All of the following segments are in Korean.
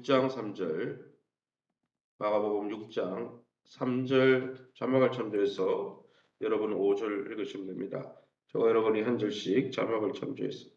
6장 3절, 마가복음 6장 3절 자막을 참조해서 여러분 5절 읽으시면 됩니다. 저와 여러분이 한 절씩 자막을 참조해서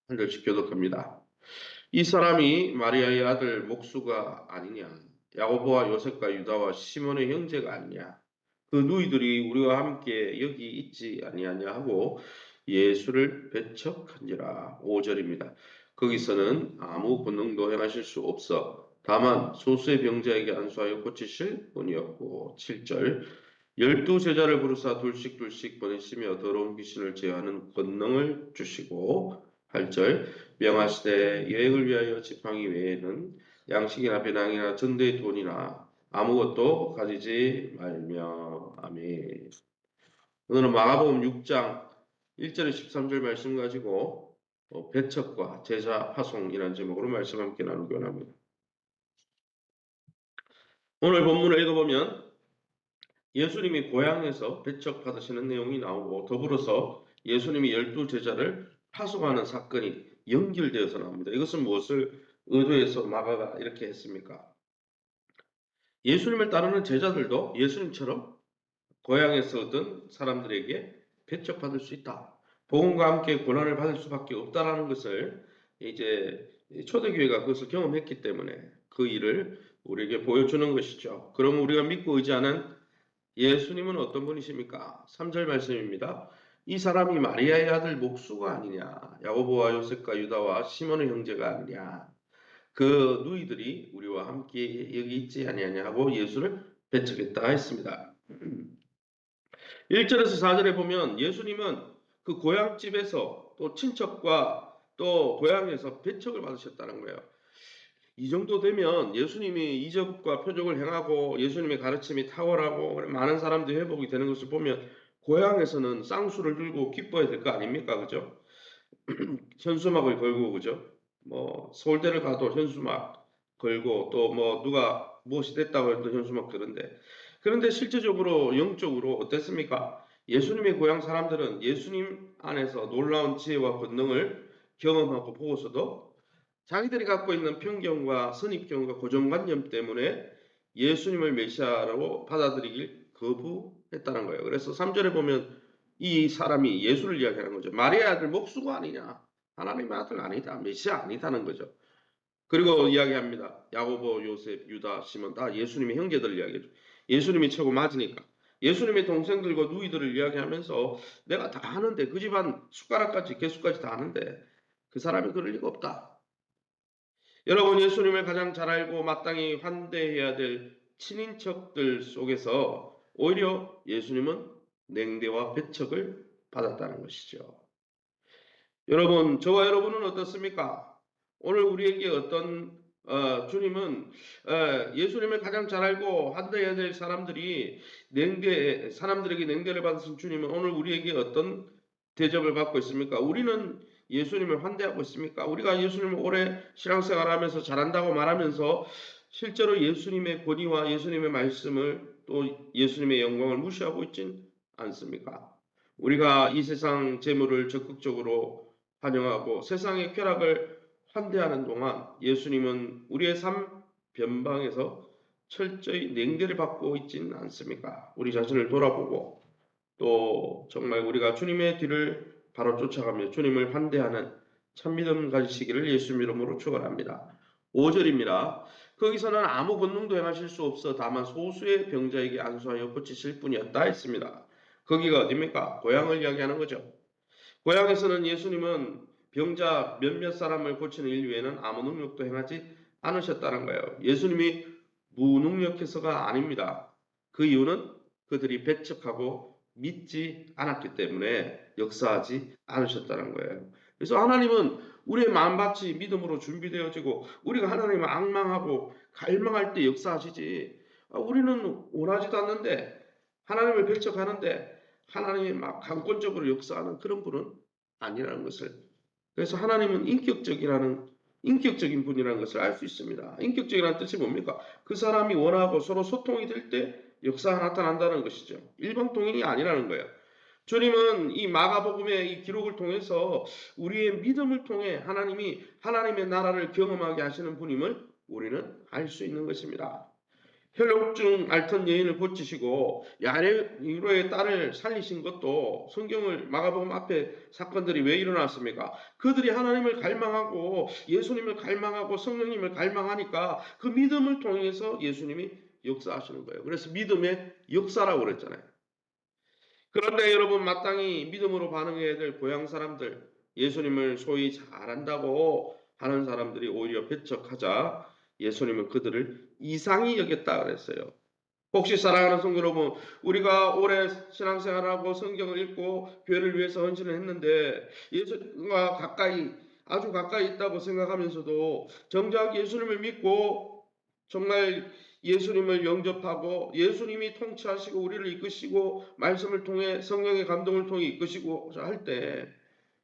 한 절씩 교독합니다. 이 사람이 마리아의 아들 목수가 아니냐? 야고보와 요셉과 유다와 시몬의 형제가 아니냐? 그 누이들이 우리와 함께 여기 있지 아니하냐 하고 예수를 배척한지라. 5절입니다. 거기서는 아무 권능도 행하실 수 없어 다만 소수의 병자에게 안수하여 고치실 뿐이었고. 7절 12제자를 부르사 둘씩 보내시며 더러운 귀신을 제어하는 권능을 주시고. 8절 명하시되 여행을 위하여 지팡이 외에는 양식이나 배낭이나 전대의 돈이나 아무것도 가지지 말며. 아멘. 오늘은 마가복음 6장 1절에 13절 말씀 가지고 배척과 제자 파송이라는 제목으로 말씀 함께 나누기 원합니다. 오늘 본문을 읽어보면 예수님이 고향에서 배척받으시는 내용이 나오고 더불어서 예수님이 12제자를 파송하는 사건이 연결되어서 나옵니다. 이것은 무엇을 의도해서 마가가 이렇게 했습니까? 예수님을 따르는 제자들도 예수님처럼 고향에서 어떤 사람들에게 배척받을 수 있다. 복음과 함께 고난을 받을 수밖에 없다라는 것을 이제 초대교회가 그것을 경험했기 때문에 그 일을 우리에게 보여주는 것이죠. 그러면 우리가 믿고 의지하는 예수님은 어떤 분이십니까? 3절 말씀입니다. 이 사람이 마리아의 아들 목수가 아니냐? 야고보와 요셉과 유다와 시몬의 형제가 아니냐? 그 누이들이 우리와 함께 여기 있지 아니하냐 하고 예수를 배척했다 했습니다. 1절에서 4절에 보면 예수님은 그 고향집에서 또 친척과 또 고향에서 배척을 받으셨다는 거예요. 이 정도 되면 예수님이 이적과 표적을 행하고 예수님의 가르침이 탁월하고 많은 사람들이 회복이 되는 것을 보면 고향에서는 쌍수를 들고 기뻐해야 될 거 아닙니까? 그죠? 현수막을 걸고, 그죠? 뭐 서울대를 가도 현수막 걸고 또 뭐 누가 무엇이 됐다고 해도 현수막 그런데 실제적으로 영적으로 어땠습니까? 예수님의 고향 사람들은 예수님 안에서 놀라운 지혜와 권능을 경험하고 보고서도 자기들이 갖고 있는 편견과 선입견과 고정관념 때문에 예수님을 메시아로 받아들이길 거부했다는 거예요. 그래서 3절에 보면 이 사람이 예수를 이야기하는 거죠. 마리아의 아들 목수가 아니냐? 하나님의 아들 아니다. 메시아 아니다는 거죠. 그리고 이야기합니다. 야고보, 요셉, 유다, 시몬 다 예수님의 형제들을 이야기해줘. 예수님이 최고 맞으니까. 예수님의 동생들과 누이들을 이야기하면서 내가 다 하는데 그 집안 숟가락까지 개수까지 다 하는데 그 사람이 그럴 리가 없다. 여러분 예수님을 가장 잘 알고 마땅히 환대해야 될 친인척들 속에서 오히려 예수님은 냉대와 배척을 받았다는 것이죠. 여러분 저와 여러분은 어떻습니까? 오늘 우리에게 어떤 주님은 예수님을 가장 잘 알고 환대해야 될 사람들에게 냉대를 받으신 주님은 오늘 우리에게 어떤 대접을 받고 있습니까? 우리는 예수님을 환대하고 있습니까? 우리가 예수님을 오래 신앙생활하면서 잘한다고 말하면서 실제로 예수님의 권위와 예수님의 말씀을 또 예수님의 영광을 무시하고 있진 않습니까? 우리가 이 세상 재물을 적극적으로 환영하고 세상의 쾌락을 환대하는 동안 예수님은 우리의 삶 변방에서 철저히 냉대를 받고 있지는 않습니까? 우리 자신을 돌아보고 또 정말 우리가 주님의 뒤를 바로 쫓아가며 주님을 환대하는 참믿음 가지시기를 예수 이름으로 축원합니다. 5절입니다. 거기서는 아무 권능도 행하실 수 없어 다만 소수의 병자에게 안수하여 고치실 뿐이었다 했습니다. 거기가 어디입니까? 고향을 이야기하는 거죠. 고향에서는 예수님은 병자 몇몇 사람을 고치는 일 외에는 아무 능력도 행하지 않으셨다는 거예요. 예수님이 무능력해서가 아닙니다. 그 이유는 그들이 배척하고 믿지 않았기 때문에 역사하지 않으셨다는 거예요. 그래서 하나님은 우리의 마음밭이 믿음으로 준비되어지고 우리가 하나님을 앙망하고 갈망할 때 역사하시지 우리는 원하지도 않는데 하나님을 배척하는데 하나님이 막 강권적으로 역사하는 그런 분은 아니라는 것을. 그래서 하나님은 인격적인 분이라는 것을 알 수 있습니다. 인격적이라는 뜻이 뭡니까? 그 사람이 원하고 서로 소통이 될 때 역사가 나타난다는 것이죠. 일방통행이 아니라는 거예요. 주님은 이 마가복음의 이 기록을 통해서 우리의 믿음을 통해 하나님이 하나님의 나라를 경험하게 하시는 분임을 우리는 알 수 있는 것입니다. 혈육증 앓던 여인을 고치시고 야이로의 딸을 살리신 것도 성경을 마가복음 앞에 사건들이 왜 일어났습니까? 그들이 하나님을 갈망하고 예수님을 갈망하고 성령님을 갈망하니까 그 믿음을 통해서 예수님이 역사하시는 거예요. 그래서 믿음의 역사라고 그랬잖아요. 그런데 여러분, 마땅히 믿음으로 반응해야 될 고향 사람들, 예수님을 소위 잘 안다고 하는 사람들이 오히려 배척하자 예수님은 그들을 이상히 여겼다 그랬어요. 혹시 사랑하는 성도 여러분, 우리가 오래 신앙생활하고 성경을 읽고 교회를 위해서 헌신을 했는데 예수님과 가까이, 아주 가까이 있다고 생각하면서도 정작 예수님을 믿고 정말 예수님을 영접하고 예수님이 통치하시고 우리를 이끄시고 말씀을 통해 성령의 감동을 통해 이끄시고 할 때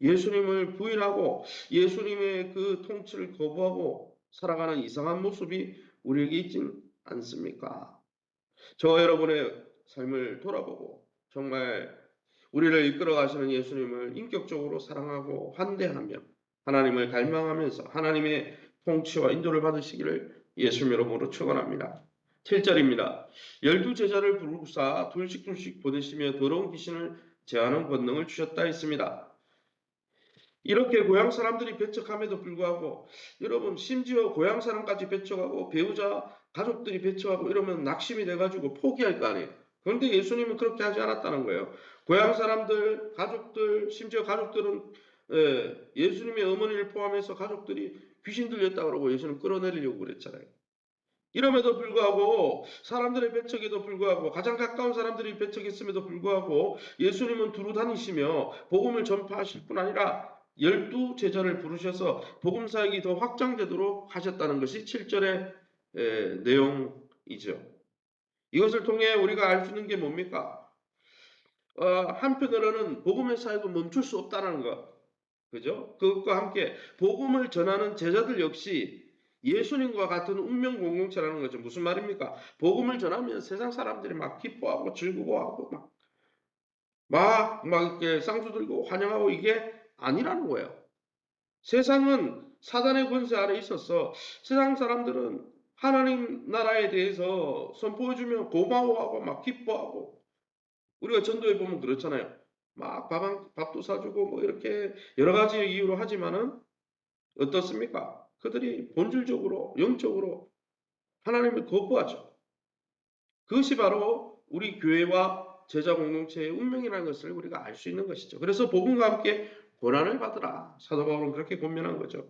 예수님을 부인하고 예수님의 그 통치를 거부하고 살아가는 이상한 모습이 우리에게 있진 않습니까? 저와 여러분의 삶을 돌아보고 정말 우리를 이끌어 가시는 예수님을 인격적으로 사랑하고 환대하며 하나님을 갈망하면서 하나님의 통치와 인도를 받으시기를 예수님 이름으로 축원합니다. 7절입니다. 12제자를 부르사 둘씩 보내시며 더러운 귀신을 제하는 권능을 주셨다 했습니다. 이렇게 고향 사람들이 배척함에도 불구하고 여러분, 심지어 고향 사람까지 배척하고 배우자 가족들이 배척하고 이러면 낙심이 돼가지고 포기할 거 아니에요. 그런데 예수님은 그렇게 하지 않았다는 거예요. 고향 사람들, 가족들, 심지어 가족들은 예수님의 어머니를 포함해서 가족들이 귀신 들렸다 그러고 예수님 끌어내리려고 그랬잖아요. 이럼에도 불구하고 사람들의 배척에도 불구하고 가장 가까운 사람들이 배척했음에도 불구하고 예수님은 두루 다니시며 복음을 전파하실 뿐 아니라 12제자를 부르셔서 복음 사역이 더 확장되도록 하셨다는 것이 7절의 내용이죠. 이것을 통해 우리가 알 수 있는 게 뭡니까? 한편으로는 복음의 사역을 멈출 수 없다는 것. 그죠? 그것과 함께 복음을 전하는 제자들 역시 예수님과 같은 운명 공동체라는 거죠. 무슨 말입니까? 복음을 전하면 세상 사람들이 막 기뻐하고 즐거워하고 막 이렇게 쌍수 들고 환영하고 이게 아니라는 거예요. 세상은 사단의 권세 아래 있어서 세상 사람들은 하나님 나라에 대해서 선포해주면 고마워하고 막 기뻐하고 우리가 전도에 보면 그렇잖아요. 막 밥도 사주고 뭐 이렇게 여러 가지 이유로 하지만은 어떻습니까? 그들이 본질적으로 영적으로 하나님을 거부하죠. 그것이 바로 우리 교회와 제자 공동체의 운명이라는 것을 우리가 알 수 있는 것이죠. 그래서 복음과 함께 고난을 받으라. 사도 바울은 그렇게 권면한 거죠.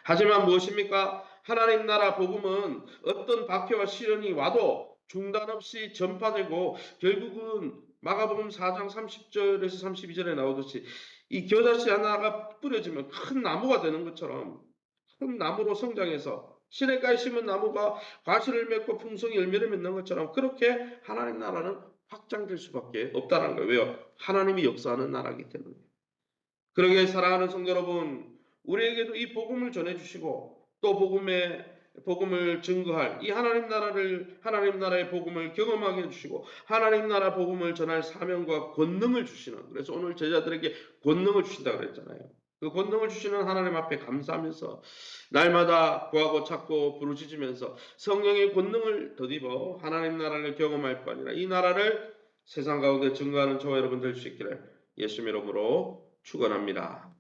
하지만 무엇입니까? 하나님 나라 복음은 어떤 박해와 시련이 와도 중단 없이 전파되고 결국은 마가복음 4장 30절에서 32절에 나오듯이 이 겨자씨 하나가 뿌려지면 큰 나무가 되는 것처럼 큰 나무로 성장해서 시냇가에 심은 나무가 과실을 맺고 풍성히 열매를 맺는 것처럼 그렇게 하나님 나라는 확장될 수밖에 없다는 거예요. 왜요? 하나님이 역사하는 나라이기 때문에. 그러기에 사랑하는 성도 여러분, 우리에게도 이 복음을 전해주시고 또 복음을 증거할 이 하나님 나라의 복음을 경험하게 해주시고 하나님 나라 복음을 전할 사명과 권능을 주시는, 그래서 오늘 제자들에게 권능을 주신다 그랬잖아요. 그 권능을 주시는 하나님 앞에 감사하면서 날마다 구하고 찾고 부르짖으면서 성령의 권능을 덧입어 하나님 나라를 경험할 뿐 아니라 이 나라를 세상 가운데 증거하는 저와 여러분 될 수 있기를 예수님 이름으로 축원합니다.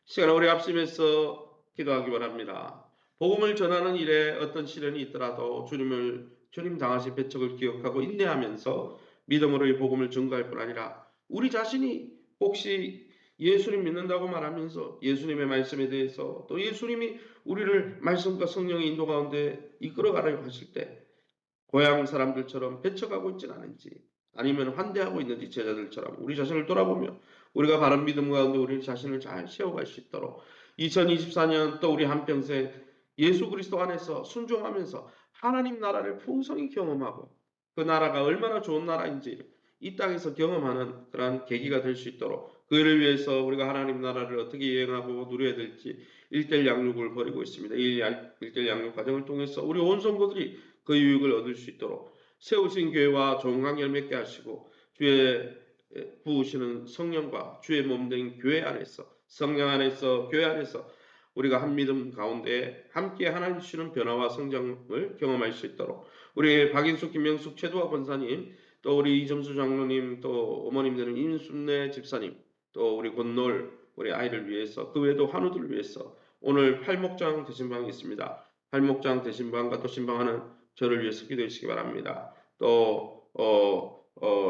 시간 우리 앞심에서 기도하기 원합니다. 복음을 전하는 일에 어떤 시련이 있더라도 주님 당하신 배척을 기억하고 인내하면서 믿음으로 이 복음을 증거할 뿐 아니라 우리 자신이 혹시 예수님 믿는다고 말하면서 예수님의 말씀에 대해서 또 예수님이 우리를 말씀과 성령의 인도 가운데 이끌어가려고 하실 때 고향 사람들처럼 배척하고 있진 않은지 아니면 환대하고 있는지 제자들처럼 우리 자신을 돌아보며 우리가 바른 믿음 가운데 우리 자신을 잘 세워갈 수 있도록 2024년 또 우리 한평생 예수 그리스도 안에서 순종하면서 하나님 나라를 풍성히 경험하고 그 나라가 얼마나 좋은 나라인지 이 땅에서 경험하는 그러한 계기가 될 수 있도록 그를 위해서 우리가 하나님 나라를 어떻게 이행하고 누려야 될지 일대일 양육을 벌이고 있습니다. 이 일대일 양육 과정을 통해서 우리 온 성도들이 그 유익을 얻을 수 있도록 세우신 교회와 좋은 관계를 맺게 하시고 주의 부으시는 성령과 주의 몸된 교회 안에서, 성령 안에서, 교회 안에서 우리가 한 믿음 가운데 함께 하나님 주시는 변화와 성장을 경험할 수 있도록 우리 박인숙, 김명숙, 최두화 권사님, 또 우리 이점수 장로님, 또 어머님 되는 임순례 집사님, 또 우리 권놀 우리 아이를 위해서, 그 외에도 환우들을 위해서 오늘 팔목장 대신방이 있습니다. 팔목장 대신방과 또 신방하는 저를 위해서 기도해 주시기 바랍니다. 또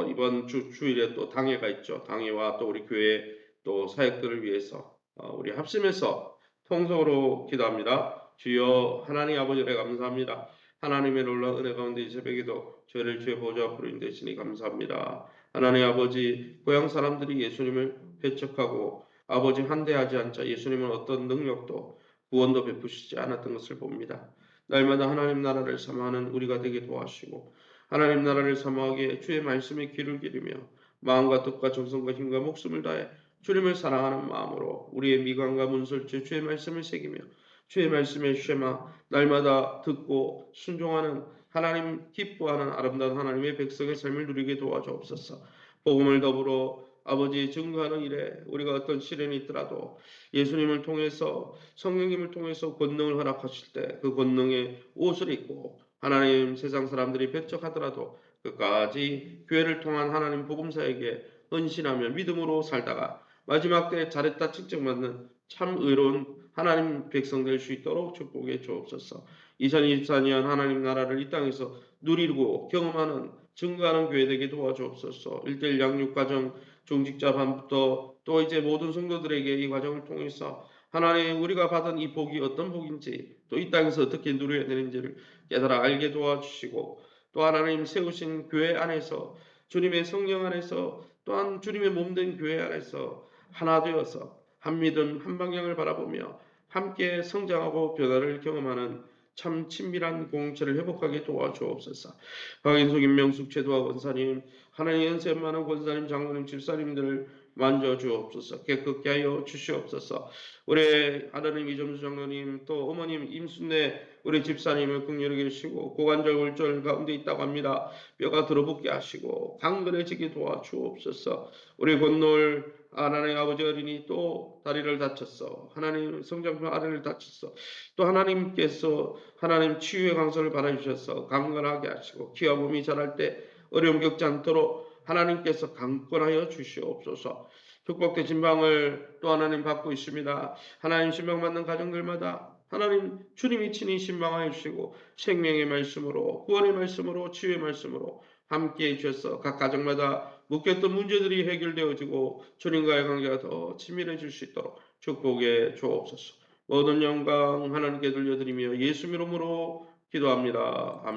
이번 주일에 또 당회가 있죠. 당회와 또 우리 교회 또 사역들을 위해서 우리 합심해서 통성으로 기도합니다. 주여 하나님 아버지 은혜 감사합니다. 하나님의 놀라운 은혜 가운데 이 새벽에도 저희를 주의 보좌 앞으로 인도하시니 감사합니다. 하나님 아버지 고향 사람들이 예수님을 배척하고 아버지 환대하지 않자 예수님은 어떤 능력도 구원도 베푸시지 않았던 것을 봅니다. 날마다 하나님 나라를 사모하는 우리가 되게 도와주시고 하나님 나라를 사모하기에 주의 말씀에 귀를 기르며 마음과 뜻과 정성과 힘과 목숨을 다해 주님을 사랑하는 마음으로 우리의 미간과 문설주에 주의 말씀을 새기며 주의 말씀의 쉐마 날마다 듣고 순종하는 하나님 기뻐하는 아름다운 하나님의 백성의 삶을 누리게 도와주옵소서. 복음을 더불어 아버지 증거하는 일에 우리가 어떤 시련이 있더라도 예수님을 통해서 성령님을 통해서 권능을 허락하실 때 그 권능의 옷을 입고 하나님 세상 사람들이 배척하더라도 끝까지 교회를 통한 하나님 복음사에게 헌신하며 믿음으로 살다가 마지막 때에 잘했다 칭찬받는 참 의로운 하나님 백성 될 수 있도록 축복해 주옵소서. 2024년 하나님 나라를 이 땅에서 누리고 경험하는 증거하는 교회 되게 도와주옵소서. 1:1 양육 과정 종직자 반부터 또 이제 모든 성도들에게 이 과정을 통해서 하나님 우리가 받은 이 복이 어떤 복인지 또 이 땅에서 어떻게 누려야 되는지를 깨달아 알게 도와주시고 또 하나님 세우신 교회 안에서 주님의 성령 안에서 또한 주님의 몸된 교회 안에서 하나 되어서 한 믿음 한 방향을 바라보며 함께 성장하고 변화를 경험하는 참 친밀한 공동체를 회복하게 도와주옵소서. 박인숙, 임명숙, 최도화 권사님, 하나님 연세 많은 권사님, 장로님, 집사님들을 만져주옵소서. 깨끗게 하여 주시옵소서. 우리 하나님 이점수 장로님, 또 어머님 임순례 우리 집사님을 긍휼히 계시고 고관절 골절 가운데 있다고 합니다. 뼈가 들어붙게 하시고 강건해지게 도와주옵소서. 우리 권놀 하나님 아버지 어린이 또 다리를 다쳤어. 하나님 성장표 아래를 다쳤어. 또 하나님께서 하나님 치유의 강선을 받아주셔서 강건하게 하시고 키와 몸이 자랄 때 어려움 겪지 않도록 하나님께서 강건하여 주시옵소서. 축복된 신방을 또 하나님 받고 있습니다. 하나님 신방 받는 가정들마다 하나님 주님이 친히 신방하여 주시고 생명의 말씀으로 구원의 말씀으로 치유의 말씀으로 함께해 주셔서 각 가정마다 묶였던 문제들이 해결되어지고 주님과의 관계가 더 친밀해질 수 있도록 축복해 주옵소서. 모든 영광 하나님께 돌려드리며 예수 이름으로 기도합니다. 아멘.